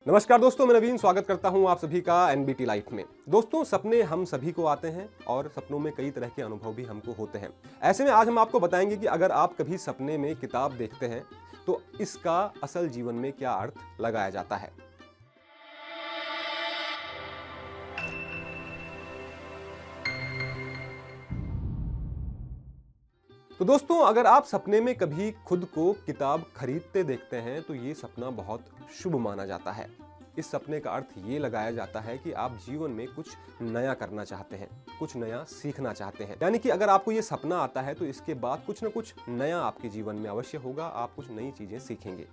नमस्कार दोस्तों, मैं नवीन स्वागत करता हूं आप सभी का एनबीटी लाइफ में। दोस्तों, सपने हम सभी को आते हैं और सपनों में कई तरह के अनुभव भी हमको होते हैं। ऐसे में आज हम आपको बताएंगे कि अगर आप कभी सपने में किताब देखते हैं तो इसका असल जीवन में क्या अर्थ लगाया जाता है। तो दोस्तों, अगर आप सपने में कभी खुद को किताब खरीदते देखते हैं तो ये सपना बहुत शुभ माना जाता है। इस सपने का अर्थ ये लगाया जाता है कि आप जीवन में कुछ नया करना चाहते हैं, कुछ नया सीखना चाहते हैं। यानी कि अगर आपको ये सपना आता है तो इसके बाद कुछ ना कुछ नया आपके जीवन में अवश्य होगा, आप कुछ नई चीजें सीखेंगे।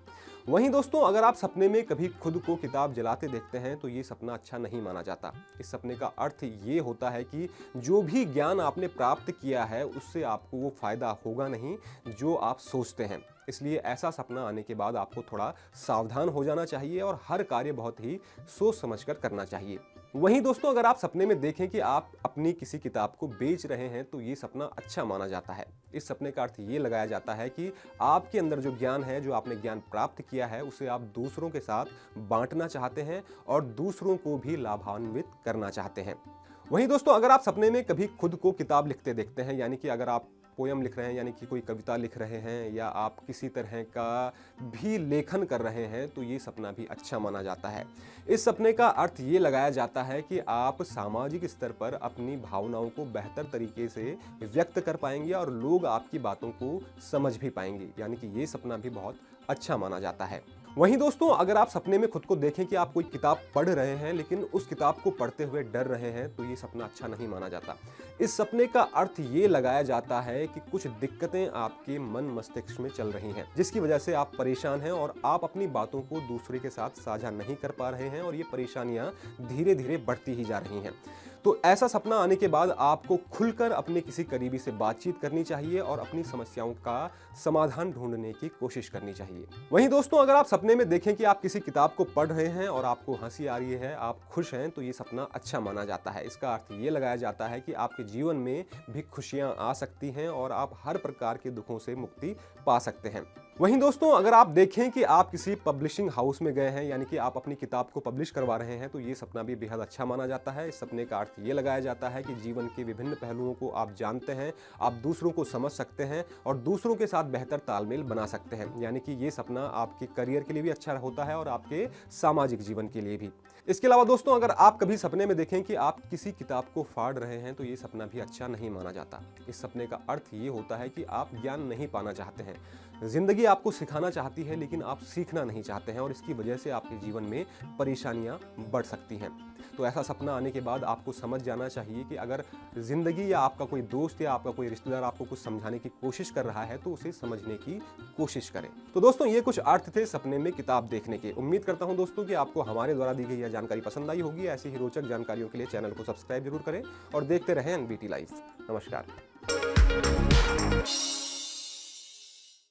वहीं दोस्तों, अगर आप सपने में कभी खुद को किताब जलाते देखते हैं तो ये सपना अच्छा नहीं माना जाता। इस सपने का अर्थ ये होता है कि जो भी ज्ञान आपने प्राप्त किया है उससे आपको वो फायदा होगा नहीं जो आप सोचते हैं। इसलिए ऐसा सपना आने के बाद आपको थोड़ा सावधान हो जाना चाहिए और हर कार्य बहुत ही सोच समझकर करना चाहिए। वहीं दोस्तों, अगर आप सपने में देखें कि आप अपनी किसी किताब को बेच रहे हैं तो ये सपना अच्छा माना जाता है। इस सपने का अर्थ ये लगाया जाता है कि आपके अंदर जो ज्ञान है, जो आपने ज्ञान प्राप्त किया है, उसे आप दूसरों के साथ बांटना चाहते हैं और दूसरों को भी लाभान्वित करना चाहते हैं। वहीं दोस्तों, अगर आप सपने में कभी खुद को किताब लिखते देखते हैं, यानी कि अगर आप पोयम लिख रहे हैं, यानी कि कोई कविता लिख रहे हैं या आप किसी तरह का भी लेखन कर रहे हैं तो ये सपना भी अच्छा माना जाता है। इस सपने का अर्थ ये लगाया जाता है कि आप सामाजिक स्तर पर अपनी भावनाओं को बेहतर तरीके से व्यक्त कर पाएंगे और लोग आपकी बातों को समझ भी पाएंगे, यानी कि ये सपना भी बहुत अच्छा माना जाता है। वहीं दोस्तों, अगर आप सपने में खुद को देखें कि आप कोई किताब पढ़ रहे हैं लेकिन उस किताब को पढ़ते हुए डर रहे हैं तो ये सपना अच्छा नहीं माना जाता। इस सपने का अर्थ ये लगाया जाता है कि कुछ दिक्कतें आपके मन मस्तिष्क में चल रही हैं, जिसकी वजह से आप परेशान हैं और आप अपनी बातों को दूसरे के साथ साझा नहीं कर पा रहे हैं और ये परेशानियां धीरे धीरे बढ़ती ही जा रही हैं। तो ऐसा सपना आने के बाद आपको खुलकर अपने किसी करीबी से बातचीत करनी चाहिए और अपनी समस्याओं का समाधान ढूंढने की कोशिश करनी चाहिए। वहीं दोस्तों, अगर आप सपने में देखें कि आप किसी किताब को पढ़ रहे हैं और आपको हंसी आ रही है, आप खुश हैं, तो ये सपना अच्छा माना जाता है। इसका अर्थ ये लगाया जाता है कि आपके जीवन में भी खुशियां आ सकती हैं और आप हर प्रकार के दुखों से मुक्ति पा सकते हैं। वहीं दोस्तों, अगर आप देखें कि आप किसी पब्लिशिंग हाउस में गए हैं, यानी कि आप अपनी किताब को पब्लिश करवा रहे हैं, तो ये सपना भी बेहद अच्छा माना जाता है। इस सपने का अर्थ ये लगाया जाता है कि जीवन के विभिन्न पहलुओं को आप जानते हैं, आप दूसरों को समझ सकते हैं और दूसरों के साथ बेहतर तालमेल बना सकते हैं। यानी कि ये सपना आपके करियर के लिए भी अच्छा होता है और आपके सामाजिक जीवन के लिए भी। इसके अलावा दोस्तों, अगर आप कभी सपने में देखें कि आप किसी किताब को फाड़ रहे हैं तो ये सपना भी अच्छा नहीं माना जाता। इस सपने का अर्थ ये होता है कि आप ज्ञान नहीं पाना चाहते हैं, जिंदगी आपको सिखाना चाहती है लेकिन आप सीखना नहीं चाहते हैं और इसकी वजह से आपके जीवन में परेशानियां बढ़ सकती हैं। तो ऐसा सपना आने के बाद आपको समझ जाना चाहिए कि अगर जिंदगी या आपका कोई दोस्त या आपका कोई रिश्तेदार आपको कुछ समझाने की कोशिश कर रहा है तो उसे समझने की कोशिश करें। तो दोस्तों, ये कुछ अर्थ थे सपने में किताब देखने के। उम्मीद करता हूं दोस्तों कि आपको हमारे द्वारा दी गई यह जानकारी पसंद आई होगी। ऐसी ही रोचक जानकारियों के लिए चैनल को सब्सक्राइब जरूर करें और देखते रहें एनबीटी लाइव। नमस्कार।